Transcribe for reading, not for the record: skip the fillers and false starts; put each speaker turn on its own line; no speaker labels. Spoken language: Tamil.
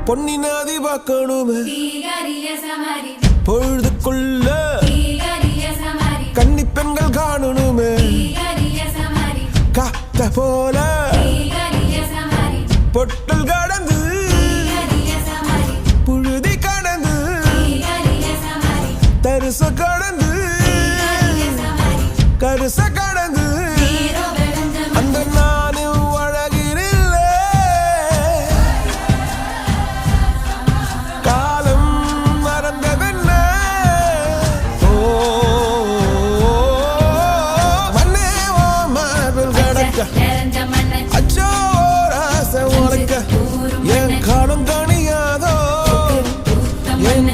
பொன்னி நாதி பார்க்கணுமே பொழுதுக்குள்ள கன்னி பெண்கள் காணணுமே காத்த போல பொட்டல் கடந்து புழுதி கடந்து தரிச கடந்து கருச கடந்து அந்த நானும் அழகிரில்ல காலம் மறந்ததென்ன மண்ணே ஓ மார்பில் கடக்க அச்சோ ராச உனக்க என் காலம் கணியாதோ என்